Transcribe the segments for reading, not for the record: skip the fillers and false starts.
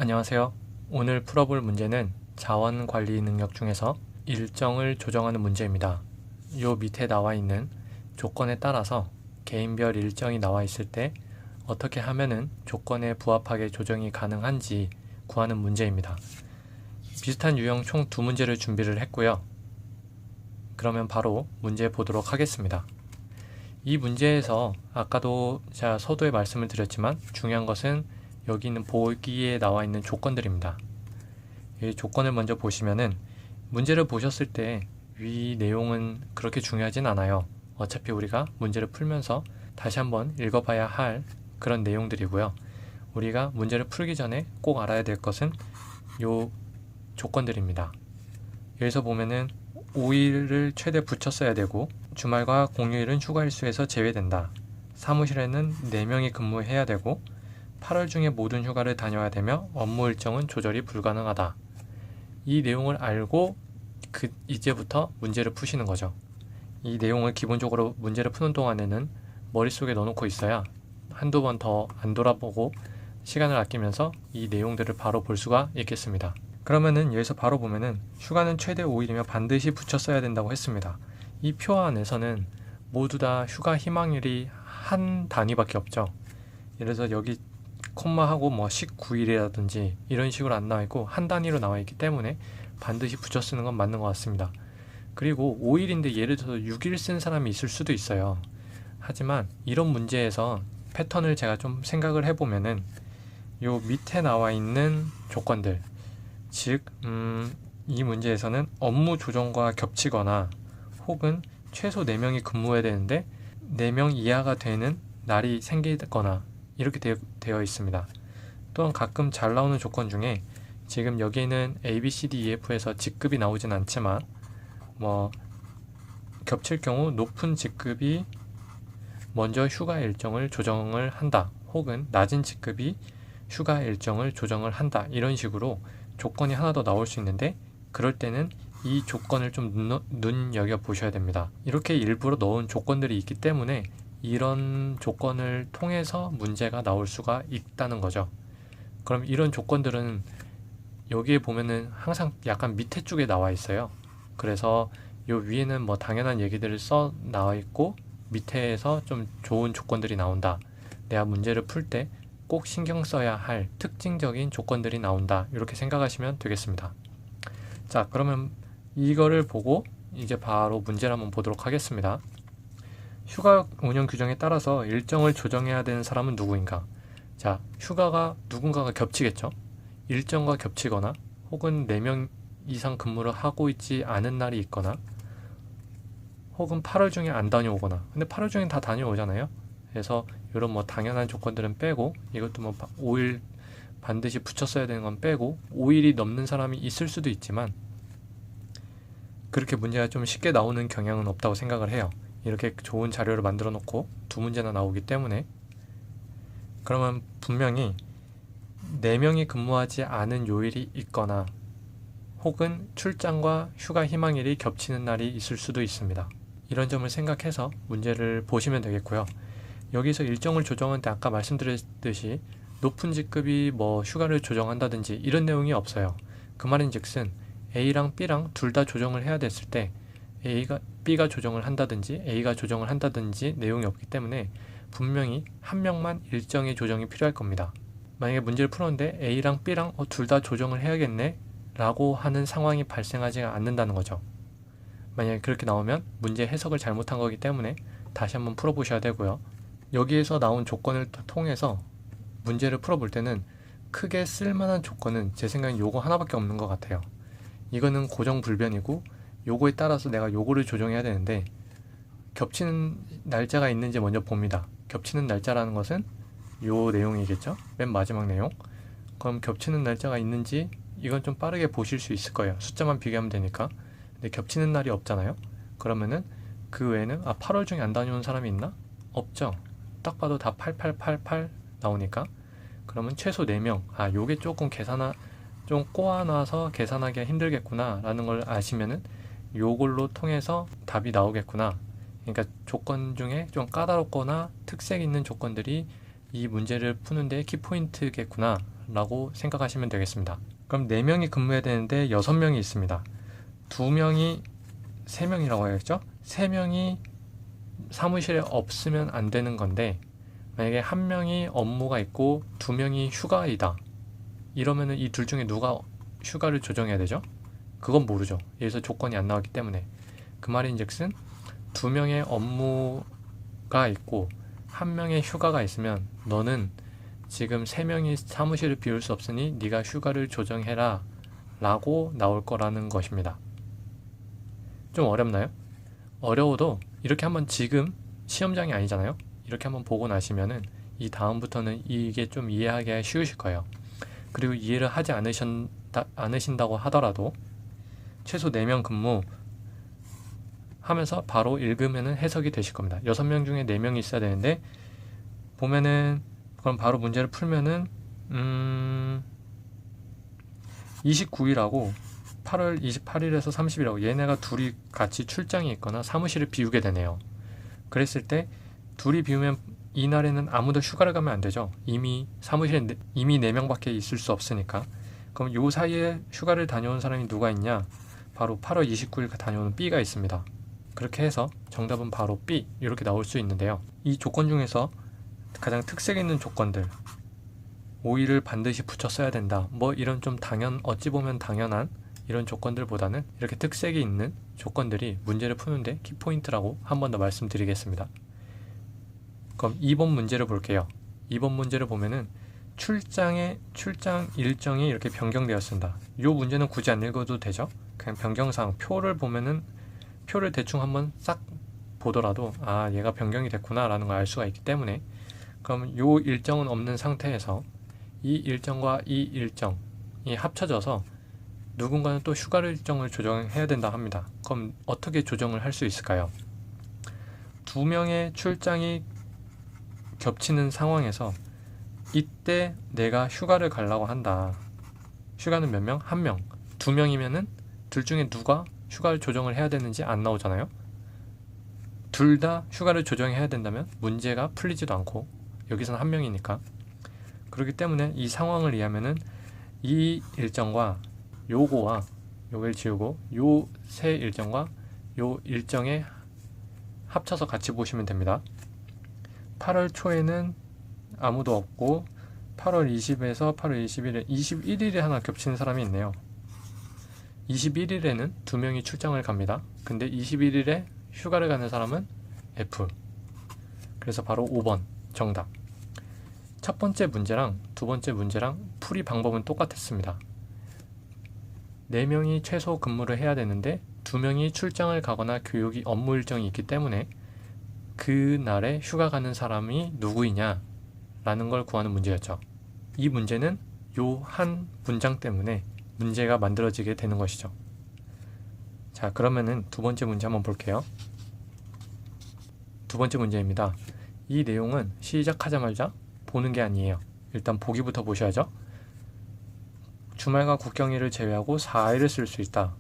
안녕하세요. 오늘 풀어볼 문제는 자원 관리 능력 중에서 일정을 조정하는 문제입니다. 요 밑에 나와 있는 조건에 따라서 개인별 일정이 나와 있을 때 어떻게 하면은 조건에 부합하게 조정이 가능한지 구하는 문제입니다. 비슷한 유형 총 2문제를 준비를 했고요. 그러면 바로 문제 보도록 하겠습니다. 이 문제에서 아까도 제가 서두에 말씀을 드렸지만 중요한 것은 여기 있는 보기에 나와 있는 조건들입니다. 이 조건을 먼저 보시면은 문제를 보셨을 때 위 내용은 그렇게 중요하진 않아요. 어차피 우리가 문제를 풀면서 다시 한번 읽어봐야 할 그런 내용들이고요. 우리가 문제를 풀기 전에 꼭 알아야 될 것은 요 조건들입니다. 여기서 보면은 5일을 최대 붙였어야 되고 주말과 공휴일은 휴가일수에서 제외된다. 사무실에는 4명이 근무해야 되고 8월 중에 모든 휴가를 다녀야 되며 업무 일정은 조절이 불가능하다. 이 내용을 알고 이제부터 문제를 푸시는 거죠. 이 내용을 기본적으로 문제를 푸는 동안에는 머릿속에 넣어놓고 있어야 한두 번 더 안 돌아보고 시간을 아끼면서 이 내용들을 바로 볼 수가 있겠습니다. 그러면은 여기서 바로 보면은 휴가는 최대 5일이며 반드시 붙였어야 된다고 했습니다. 이 표 안에서는 모두 다 휴가 희망일이 한 단위밖에 없죠. 예를 들어서 여기 콤마하고 뭐 19일이라든지 이런 식으로 안 나와 있고 한 단위로 나와 있기 때문에 반드시 붙여 쓰는 건 맞는 것 같습니다. 그리고 5일인데 예를 들어서 6일 쓴 사람이 있을 수도 있어요. 하지만 이런 문제에서 패턴을 제가 좀 생각을 해보면은 요 밑에 나와 있는 조건들, 즉 이 문제에서는 업무 조정과 겹치거나 혹은 최소 4명이 근무해야 되는데 4명 이하가 되는 날이 생기거나 이렇게 되어 있습니다. 또한 가끔 잘 나오는 조건 중에 지금 여기에는 A, B, C, D, E, F에서 직급이 나오진 않지만 뭐 겹칠 경우 높은 직급이 먼저 휴가 일정을 조정을 한다. 혹은 낮은 직급이 휴가 일정을 조정을 한다. 이런 식으로 조건이 하나 더 나올 수 있는데 그럴 때는 이 조건을 좀 눈여겨 보셔야 됩니다. 이렇게 일부러 넣은 조건들이 있기 때문에 이런 조건을 통해서 문제가 나올 수가 있다는 거죠. 그럼 이런 조건들은 여기에 보면은 항상 약간 밑에 쪽에 나와 있어요. 그래서 요 위에는 뭐 당연한 얘기들을 써 나와 있고 밑에서 좀 좋은 조건들이 나온다. 내가 문제를 풀 때 꼭 신경 써야 할 특징적인 조건들이 나온다. 이렇게 생각하시면 되겠습니다. 자, 그러면 이거를 보고 이제 바로 문제를 한번 보도록 하겠습니다. 휴가 운영 규정에 따라서 일정을 조정해야 되는 사람은 누구인가? 자, 휴가가 누군가가 겹치겠죠? 일정과 겹치거나 혹은 4명 이상 근무를 하고 있지 않은 날이 있거나 혹은 8월 중에 안 다녀오거나 근데 8월 중엔 다 다녀오잖아요. 그래서 이런 뭐 당연한 조건들은 빼고 이것도 뭐 5일 반드시 붙였어야 되는 건 빼고 5일이 넘는 사람이 있을 수도 있지만 그렇게 문제가 좀 쉽게 나오는 경향은 없다고 생각을 해요. 이렇게 좋은 자료를 만들어 놓고 2문제나 나오기 때문에 그러면 분명히 4명이 근무하지 않은 요일이 있거나 혹은 출장과 휴가 희망일이 겹치는 날이 있을 수도 있습니다. 이런 점을 생각해서 문제를 보시면 되겠고요. 여기서 일정을 조정할 때 아까 말씀드렸듯이 높은 직급이 뭐 휴가를 조정한다든지 이런 내용이 없어요. 그 말인즉슨 A랑 B랑 둘 다 조정을 해야 됐을 때 B가 조정을 한다든지 A가 조정을 한다든지 내용이 없기 때문에 분명히 한 명만 일정의 조정이 필요할 겁니다. 만약에 문제를 풀었는데 A랑 B랑 둘 다 조정을 해야겠네 라고 하는 상황이 발생하지 않는다는 거죠. 만약에 그렇게 나오면 문제 해석을 잘못한 거기 때문에 다시 한번 풀어보셔야 되고요. 여기에서 나온 조건을 통해서 문제를 풀어볼 때는 크게 쓸만한 조건은 제 생각엔 요거 하나밖에 없는 것 같아요. 이거는 고정불변이고 요거에 따라서 내가 요거를 조정해야 되는데 겹치는 날짜가 있는지 먼저 봅니다. 겹치는 날짜라는 것은 요 내용이겠죠? 맨 마지막 내용. 그럼 겹치는 날짜가 있는지 이건 좀 빠르게 보실 수 있을 거예요. 숫자만 비교하면 되니까. 근데 겹치는 날이 없잖아요. 그러면은 그 외에는 8월 중에 안 다녀온 사람이 있나? 없죠. 딱 봐도 다 8888 나오니까 그러면 최소 4명 요게 조금 좀 꼬아놔서 계산하기가 힘들겠구나 라는 걸 아시면은 요걸로 통해서 답이 나오겠구나. 그러니까 조건 중에 좀 까다롭거나 특색 있는 조건들이 이 문제를 푸는데 키포인트겠구나 라고 생각하시면 되겠습니다. 그럼 4명이 근무해야 되는데 6명이 있습니다. 2명이 3명이라고 해야겠죠? 3명이 사무실에 없으면 안 되는 건데, 만약에 1명이 업무가 있고 2명이 휴가이다, 이러면은 이 둘 중에 누가 휴가를 조정해야 되죠? 그건 모르죠. 여기서 조건이 안 나왔기 때문에. 그 말인즉슨 2명의 업무가 있고 1명의 휴가가 있으면 너는 지금 3명이 사무실을 비울 수 없으니 네가 휴가를 조정해라 라고 나올 거라는 것입니다. 좀 어렵나요? 어려워도 이렇게 한번, 지금 시험장이 아니잖아요. 이렇게 한번 보고 나시면은 이 다음부터는 이게 좀 이해하기가 쉬우실 거예요. 그리고 이해를 하지 않으신다고 하더라도 최소 4명 근무 하면서 바로 읽으면은 해석이 되실 겁니다. 6명 중에 4명이 있어야 되는데, 보면은 그럼 바로 문제를 풀면은 29일하고 8월 28일에서 30일하고 얘네가 둘이 같이 출장이 있거나 사무실을 비우게 되네요. 그랬을 때 둘이 비우면 이날에는 아무도 휴가를 가면 안 되죠. 이미 사무실에 이미 4명밖에 있을 수 없으니까. 그럼 요 사이에 휴가를 다녀온 사람이 누가 있냐? 바로 8월 29일 다녀오는 B가 있습니다. 그렇게 해서 정답은 바로 B, 이렇게 나올 수 있는데요. 이 조건 중에서 가장 특색 있는 조건들, 5일을 반드시 붙여 써야 된다, 뭐 이런 좀 어찌 보면 당연한 이런 조건들보다는 이렇게 특색이 있는 조건들이 문제를 푸는데 키포인트라고 한 번 더 말씀드리겠습니다. 그럼 2번 문제를 볼게요. 2번 문제를 보면은 출장 일정이 이렇게 변경되었습니다. 이 문제는 굳이 안 읽어도 되죠. 그냥 변경사항 표를 보면은, 표를 대충 한번 싹 보더라도 아, 얘가 변경이 됐구나 라는 걸 알 수가 있기 때문에, 그럼 이 일정은 없는 상태에서 이 일정과 이 일정이 합쳐져서 누군가는 또 휴가 일정을 조정해야 된다 합니다. 그럼 어떻게 조정을 할 수 있을까요? 2명의 출장이 겹치는 상황에서 이때 내가 휴가를 가려고 한다. 휴가는 몇 명? 1명. 2명이면은 둘 중에 누가 휴가를 조정을 해야 되는지 안 나오잖아요. 둘 다 휴가를 조정해야 된다면 문제가 풀리지도 않고, 여기서는 1명이니까. 그렇기 때문에 이 상황을 이해하면은 이 일정과 요거와 요걸 지우고 요 세 일정과 요 일정에 합쳐서 같이 보시면 됩니다. 8월 초에는 아무도 없고 8월 20에서 8월 21일에 하나 겹치는 사람이 있네요. 21일에는 2명이 출장을 갑니다. 근데 21일에 휴가를 가는 사람은 F. 그래서 바로 5번 정답. 첫 번째 문제랑 두 번째 문제랑 풀이 방법은 똑같았습니다. 4명이 최소 근무를 해야 되는데 2명이 출장을 가거나 교육이 업무 일정이 있기 때문에 그날에 휴가 가는 사람이 누구이냐 라는 걸 구하는 문제였죠. 이 문제는 요 한 문장 때문에 문제가 만들어지게 되는 것이죠. 자, 그러면은 두 번째 문제 한번 볼게요. 두 번째 문제입니다. 이 내용은 시작하자마자 보는 게 아니에요. 일단 보기부터 보셔야죠. 주말과 국경일을 제외하고 4일을 쓸 수 있다.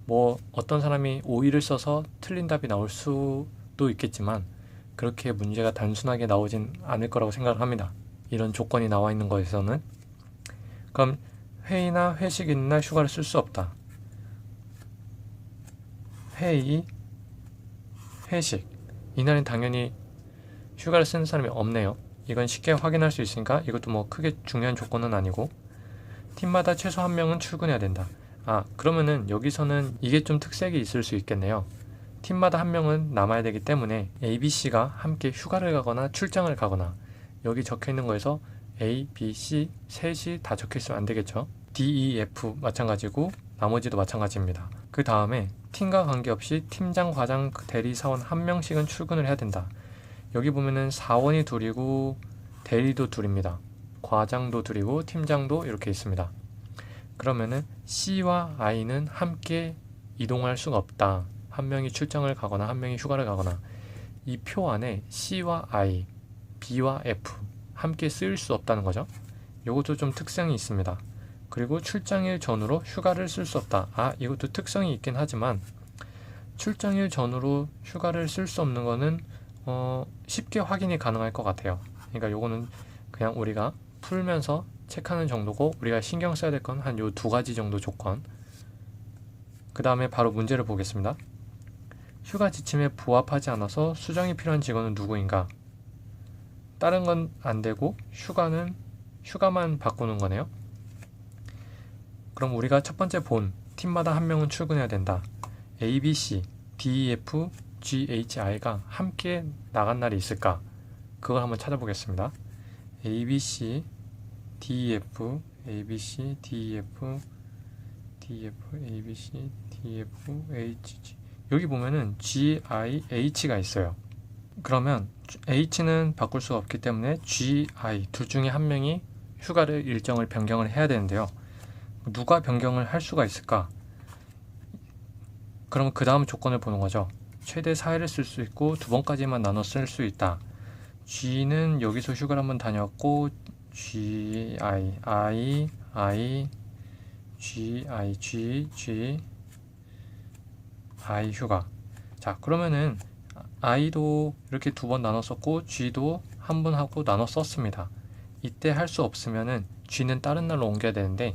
뭐 어떤 사람이 5일을 써서 틀린 답이 나올 수도 있겠지만 그렇게 문제가 단순하게 나오진 않을 거라고 생각을 합니다. 이런 조건이 나와 있는 것에서는. 그럼 회의나 회식 있는 날 휴가를 쓸 수 없다. 회의, 회식, 이날은 당연히 휴가를 쓰는 사람이 없네요. 이건 쉽게 확인할 수 있으니까 이것도 뭐 크게 중요한 조건은 아니고, 팀마다 최소 1명은 출근해야 된다. 아, 그러면은 여기서는 이게 좀 특색이 있을 수 있겠네요. 팀마다 1명은 남아야 되기 때문에 A, B, C가 함께 휴가를 가거나 출장을 가거나, 여기 적혀있는 거에서 A, B, C 셋이 다 적혀있으면 안 되겠죠. D, E, F 마찬가지고 나머지도 마찬가지입니다. 그 다음에 팀과 관계없이 팀장, 과장, 대리, 사원 1명씩은 출근을 해야 된다. 여기 보면은 사원이 둘이고 대리도 둘입니다. 과장도 둘이고 팀장도 이렇게 있습니다. 그러면은 C와 I는 함께 이동할 수가 없다. 1명이 출장을 가거나 1명이 휴가를 가거나. 이 표 안에 C와 I, B와 F 함께 쓰일 수 없다는 거죠. 이것도 좀 특성이 있습니다. 그리고 출장일 전후로 휴가를 쓸 수 없다. 아, 이것도 특성이 있긴 하지만 출장일 전후로 휴가를 쓸 수 없는 거는 쉽게 확인이 가능할 것 같아요. 그러니까 요거는 그냥 우리가 풀면서 체크하는 정도고, 우리가 신경 써야 될 건 한 요 두 가지 정도 조건. 그 다음에 바로 문제를 보겠습니다. 휴가 지침에 부합하지 않아서 수정이 필요한 직원은 누구인가? 다른 건 안 되고 휴가만 바꾸는 거네요. 그럼 우리가 첫 번째 본 팀마다 한 명은 출근해야 된다. A, B, C, D, E, F, G, H, I가 함께 나간 날이 있을까? 그걸 한번 찾아보겠습니다. A, B, C, D, E, F, A, B, C, D, E, F, D, F, A, B, C, D, F, H, G. 여기 보면은 G, I, H가 있어요. 그러면 H는 바꿀 수가 없기 때문에 G, I 둘 중에 한 명이 휴가를 일정을 변경을 해야 되는데요. 누가 변경을 할 수가 있을까? 그러면 그 다음 조건을 보는 거죠. 최대 4일을 쓸 수 있고 2번까지만 나눠 쓸 수 있다. G는 여기서 휴가를 한번 다녔고 G, I, G, I 휴가. 자, 그러면은 I도 이렇게 2번 나눠 썼고 G도 한 번 하고 나눠 썼습니다. 이때 할 수 없으면은 G는 다른 날로 옮겨야 되는데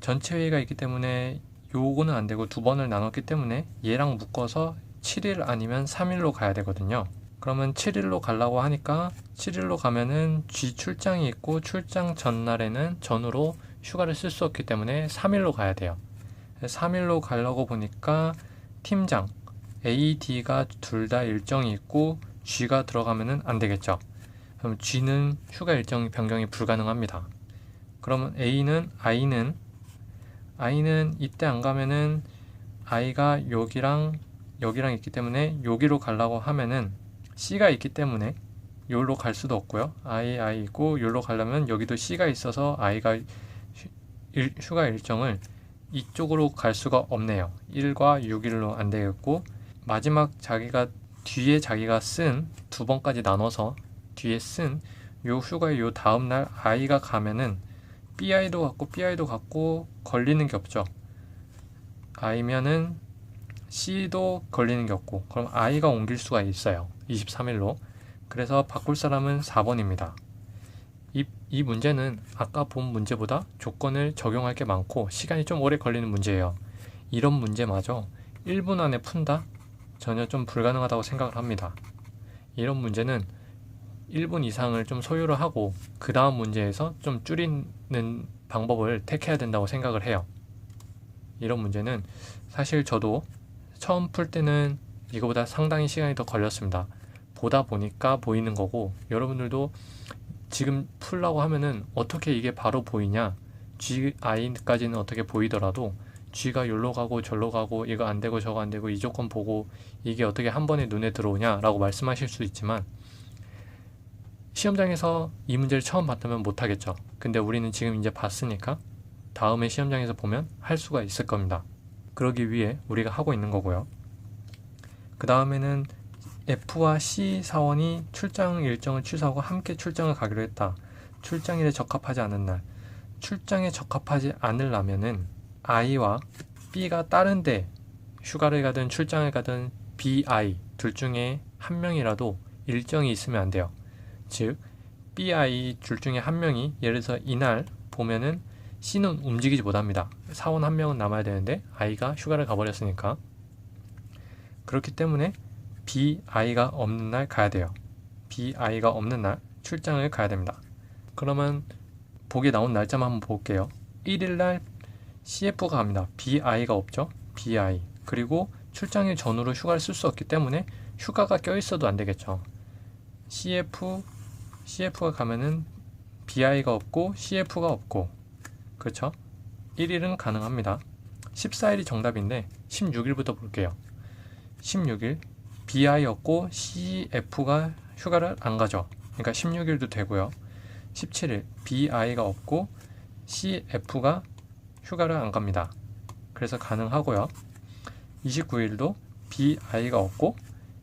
전체 회의가 있기 때문에 요거는 안 되고 2번을 나눴기 때문에 얘랑 묶어서 7일 아니면 3일로 가야 되거든요. 그러면 7일로 가려고 하니까 7일로 가면은 G 출장이 있고 출장 전날에는 전후로 휴가를 쓸 수 없기 때문에 3일로 가야 돼요. 3일로 가려고 보니까 팀장 A, D가 둘 다 일정이 있고 G가 들어가면은 안 되겠죠. 그럼 G는 휴가 일정 변경이 불가능합니다. 그러면 I는 이때 안 가면은 I가 여기랑 있기 때문에 여기로 가려고 하면은 C가 있기 때문에 여기로 갈 수도 없고요. I 있고 여기로 가려면 여기도 C가 있어서 I가 휴가 일정을 이쪽으로 갈 수가 없네요. 1과 6일로 안 되겠고 마지막 뒤에 자기가 쓴 2번까지 나눠서 뒤에 쓴 요 휴가의 요 다음날 I가 가면은 BI도 갖고 걸리는 게 없죠. I면은 C도 걸리는 게 없고 그럼 I가 옮길 수가 있어요. 23일로. 그래서 바꿀 사람은 4번입니다. 이 문제는 아까 본 문제보다 조건을 적용할 게 많고 시간이 좀 오래 걸리는 문제예요. 이런 문제마저 1분 안에 푼다? 전혀 좀 불가능하다고 생각을 합니다. 이런 문제는 1분 이상을 좀 소요를 하고 그 다음 문제에서 좀 줄이는 방법을 택해야 된다고 생각을 해요. 이런 문제는 사실 저도 처음 풀 때는 이거보다 상당히 시간이 더 걸렸습니다. 보다 보니까 보이는 거고 여러분들도 지금 풀라고 하면은 어떻게 이게 바로 보이냐, G, I까지는 어떻게 보이더라도 G가 여기로 가고 저기로 가고 이거 안 되고 저거 안 되고 이 조건 보고 이게 어떻게 한 번에 눈에 들어오냐 라고 말씀하실 수 있지만 시험장에서 이 문제를 처음 봤다면 못하겠죠. 근데 우리는 지금 이제 봤으니까 다음에 시험장에서 보면 할 수가 있을 겁니다. 그러기 위해 우리가 하고 있는 거고요. 그 다음에는 F와 C 사원이 출장 일정을 취소하고 함께 출장을 가기로 했다. 출장일에 적합하지 않은 날. 출장에 적합하지 않으려면은 I와 B가 다른데 휴가를 가든 출장을 가든 BI 둘 중에 한 명이라도 일정이 있으면 안 돼요. 즉 BI 둘 중에 한 명이 예를 들어서 이날 보면은 C는 움직이지 못합니다. 사원 한 명은 남아야 되는데 I가 휴가를 가버렸으니까. 그렇기 때문에 BI가 없는 날 가야 돼요. BI가 없는 날 출장을 가야 됩니다. 그러면 보기에 나온 날짜만 한번 볼게요. 1일날 CF가 갑니다. BI가 없죠. BI. 그리고 출장일 전후로 휴가를 쓸 수 없기 때문에 휴가가 껴있어도 안 되겠죠. CF가 가면은 BI가 없고 CF가 없고 그렇죠? 1일은 가능합니다. 14일이 정답인데 16일부터 볼게요. 16일 BI 없고 CF가 휴가를 안 가죠. 그러니까 16일도 되고요. 17일 BI가 없고 CF가 휴가를 안 갑니다. 그래서 가능하고요. 29일도 BI가 없고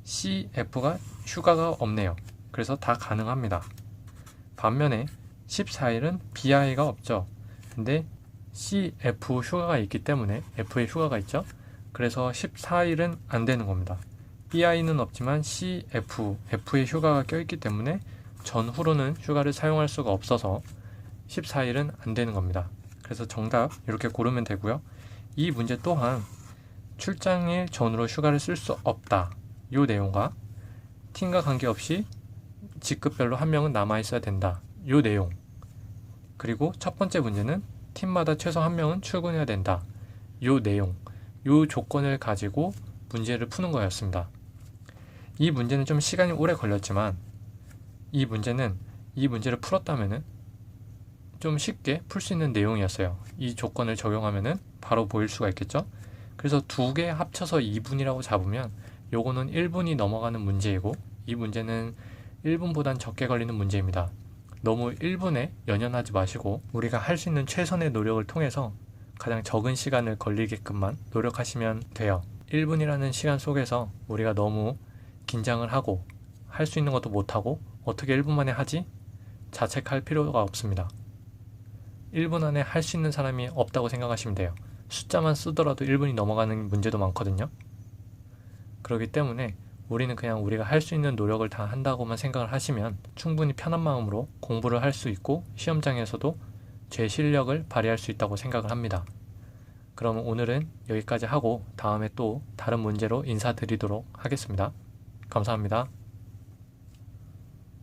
CF가 휴가가 없네요. 그래서 다 가능합니다. 반면에 14일은 BI가 없죠. 근데 CF 휴가가 있기 때문에 F의 휴가가 있죠. 그래서 14일은 안 되는 겁니다. BI는 없지만 CF, F의 휴가가 껴있기 때문에 전후로는 휴가를 사용할 수가 없어서 14일은 안 되는 겁니다. 그래서 정답 이렇게 고르면 되고요. 이 문제 또한 출장일 전후로 휴가를 쓸 수 없다. 이 내용과 팀과 관계없이 직급별로 한 명은 남아있어야 된다. 이 내용. 그리고 첫 번째 문제는 팀마다 최소 한 명은 출근해야 된다. 이 내용. 이 조건을 가지고 문제를 푸는 거였습니다. 이 문제는 좀 시간이 오래 걸렸지만 이 문제를 풀었다면은 좀 쉽게 풀 수 있는 내용이었어요. 이 조건을 적용하면은 바로 보일 수가 있겠죠. 그래서 두 개 합쳐서 2분이라고 잡으면 요거는 1분이 넘어가는 문제이고 이 문제는 1분보단 적게 걸리는 문제입니다. 너무 1분에 연연하지 마시고 우리가 할 수 있는 최선의 노력을 통해서 가장 적은 시간을 걸리게끔만 노력하시면 돼요. 1분이라는 시간 속에서 우리가 너무 긴장을 하고 할 수 있는 것도 못하고 어떻게 1분 만에 하지? 자책할 필요가 없습니다. 1분 안에 할 수 있는 사람이 없다고 생각하시면 돼요. 숫자만 쓰더라도 1분이 넘어가는 문제도 많거든요. 그렇기 때문에 우리는 그냥 우리가 할 수 있는 노력을 다 한다고만 생각을 하시면 충분히 편한 마음으로 공부를 할 수 있고 시험장에서도 제 실력을 발휘할 수 있다고 생각을 합니다. 그럼 오늘은 여기까지 하고 다음에 또 다른 문제로 인사드리도록 하겠습니다. 감사합니다.